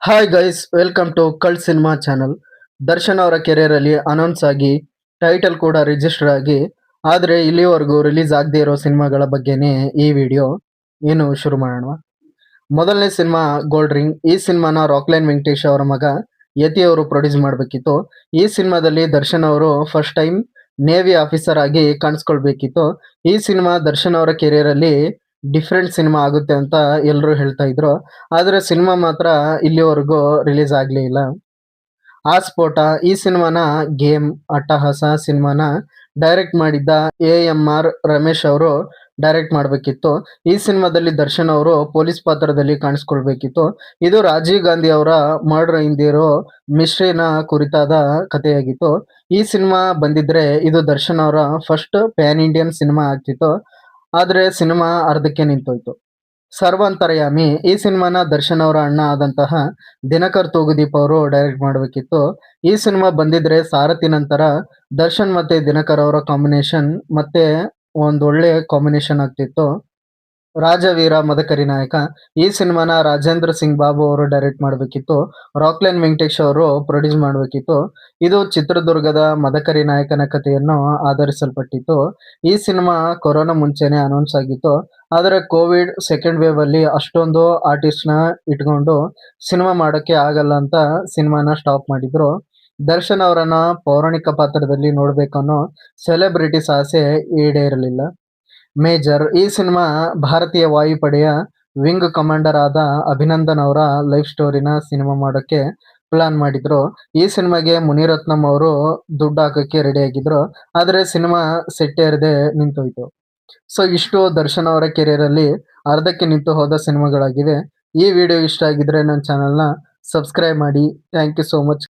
Hi guys, welcome to cult cinema channel. Darshan ಅವರ ಕೆರಿಯರಲ್ಲಿ announce ಆಗಿ ಟೈಟಲ್ ಕೂಡ ರಿಜಿಸ್ಟರ್ ಆಗಿ ಆದರೆ ಇಲ್ಲಿವರೆಗೂ ರಿಲೀಸ್ ಆಗದೆ ಇರೋ ಸಿನಿಮಾಗಳ ಬಗ್ಗೆನೇ ಈ ವಿಡಿಯೋ. ಏನು ಶುರು ಮಾಡೋಣ. ಮೊದಲನೇ ಸಿನಿಮಾ ಗೋಲ್ಡ್ ರಿಂಗ್. ಈ ಸಿನಿಮಾನ ರಾಕ್ಲೈನ್ ವೆಂಕಟೇಶ್ ಅವರ ಮಗ ಯತಿ ಅವರು ಪ್ರೊಡ್ಯೂಸ್ ಮಾಡಬೇಕಿತ್ತು. ಈ ಸಿನಿಮಾದಲ್ಲಿ ದರ್ಶನ್ ಅವರು ಫಸ್ಟ್ ಟೈಮ್ ನೇವಿ ಆಫೀಸರ್ ಆಗಿ ಕಾಣಿಸ್ಕೊಳ್ಬೇಕಿತ್ತು. ಈ ಸಿನಿಮಾ ದರ್ಶನ್ ಅವರ ಕೆರಿಯರಲ್ಲಿ ಡಿಫ್ರೆಂಟ್ ಸಿನಿಮಾ ಆಗುತ್ತೆ ಅಂತ ಎಲ್ಲರೂ ಹೇಳ್ತಾ ಇದ್ರು. ಆದರೆ ಸಿನಿಮಾ ಮಾತ್ರ ಇಲ್ಲಿವರೆಗೂ ರಿಲೀಸ್ ಆಗಲೇ ಇಲ್ಲ. ಆ ಸ್ಫೋಟ ಈ ಸಿನಿಮಾನ ಗೇಮ್ ಅಟ್ಟಹಾಸ ಸಿನಿಮಾನ ಡೈರೆಕ್ಟ್ ಮಾಡಿದ್ದ AMR ರಮೇಶ್ ಅವರು ಡೈರೆಕ್ಟ್ ಮಾಡಬೇಕಿತ್ತು. ಈ ಸಿನಿಮಾದಲ್ಲಿ ದರ್ಶನ್ ಅವರು ಪೊಲೀಸ್ ಪಾತ್ರದಲ್ಲಿ ಕಾಣಿಸ್ಕೊಳ್ಬೇಕಿತ್ತು. ಇದು ರಾಜೀವ್ ಗಾಂಧಿ ಅವರ ಮರ್ಡರ್ ಹಿಂದಿರೋ ಮಿಸ್ಟ್ರಿನ ಕುರಿತಾದ ಕಥೆಯಾಗಿತ್ತು. ಈ ಸಿನಿಮಾ ಬಂದಿದ್ರೆ ಇದು ದರ್ಶನ್ ಅವರ ಫಸ್ಟ್ ಪ್ಯಾನ್ ಇಂಡಿಯನ್ ಸಿನಿಮಾ ಆಗ್ತಿತ್ತು. ಆದರೆ ಸಿನಿಮಾ ಅರ್ಧಕ್ಕೆ ನಿಂತೋಯ್ತು. ಸರ್ವಾಂತರ್ಯಾಮಿ. ಈ ಸಿನಿಮಾನ ದರ್ಶನ್ ಅವರ ಅಣ್ಣ ಆದಂತಹ ದಿನಕರ್ ತೂಗುದೀಪ್ ಅವರು ಡೈರೆಕ್ಟ್ ಮಾಡಬೇಕಿತ್ತು. ಈ ಸಿನಿಮಾ ಬಂದಿದ್ರೆ ಸಾರಥಿ ನಂತರ ದರ್ಶನ್ ಮತ್ತೆ ದಿನಕರ್ ಅವರ ಕಾಂಬಿನೇಷನ್ ಮತ್ತೆ ಒಂದೊಳ್ಳೆ ಕಾಂಬಿನೇಷನ್ ಆಗ್ತಿತ್ತು. ರಾಜವೀರ ಮದಕರಿ ನಾಯಕ. ಈ ಸಿನಿಮಾನ ರಾಜೇಂದ್ರ ಸಿಂಗ್ ಬಾಬು ಅವರು ಡೈರೆಕ್ಟ್ ಮಾಡಬೇಕಿತ್ತು. ರಾಕ್ಲೈನ್ ವೆಂಕಟೇಶ್ ಅವರು ಪ್ರೊಡ್ಯೂಸ್ ಮಾಡಬೇಕಿತ್ತು. ಇದು ಚಿತ್ರದುರ್ಗದ ಮದಕರಿ ನಾಯಕನ ಕಥೆಯನ್ನು ಆಧರಿಸಲ್ಪಟ್ಟಿತ್ತು. ಈ ಸಿನಿಮಾ ಕೊರೋನಾ ಮುಂಚೆನೆ ಅನೌನ್ಸ್ ಆಗಿತ್ತು. ಆದರೆ ಕೋವಿಡ್ ಸೆಕೆಂಡ್ ವೇವ್ ಅಲ್ಲಿ ಅಷ್ಟೊಂದು ಆರ್ಟಿಸ್ಟ್ನ ಇಟ್ಕೊಂಡು ಸಿನಿಮಾ ಮಾಡೋಕ್ಕೆ ಆಗಲ್ಲ ಅಂತ ಸಿನಿಮಾನ ಸ್ಟಾಪ್ ಮಾಡಿದ್ರು. ದರ್ಶನ್ ಅವರನ್ನ ಪೌರಾಣಿಕ ಪಾತ್ರದಲ್ಲಿ ನೋಡ್ಬೇಕನ್ನೋ ಸೆಲೆಬ್ರಿಟೀಸ್ ಆಸೆ ಈಡೇರಲಿಲ್ಲ. ಮೇಜರ್. ಈ ಸಿನಿಮಾ ಭಾರತೀಯ ವಾಯುಪಡೆಯ ವಿಂಗ್ ಕಮಾಂಡರ್ ಆದ ಅಭಿನಂದನ್ ಅವರ ಲೈಫ್ ಸ್ಟೋರಿನ ಸಿನಿಮಾ ಮಾಡೋಕ್ಕೆ ಪ್ಲಾನ್ ಮಾಡಿದ್ರು. ಈ ಸಿನಿಮಾಗೆ ಮುನಿರತ್ನಂ ಅವರು ದುಡ್ಡು ಹಾಕಕ್ಕೆ ರೆಡಿ ಆಗಿದ್ರು. ಆದರೆ ಸಿನಿಮಾ ಸೆಟ್ ಏರದೆ ನಿಂತೋಯ್ತು. ಸೊ ಇಷ್ಟು ದರ್ಶನ್ ಅವರ ಕೆರಿಯರಲ್ಲಿ ಅರ್ಧಕ್ಕೆ ನಿಂತು ಹೋದ ಸಿನಿಮಾಗಳಾಗಿವೆ. ಈ ವಿಡಿಯೋ ಇಷ್ಟ ಆಗಿದ್ರೆ ನನ್ನ ಚಾನಲ್ನ ಸಬ್ಸ್ಕ್ರೈಬ್ ಮಾಡಿ. Thank you so much.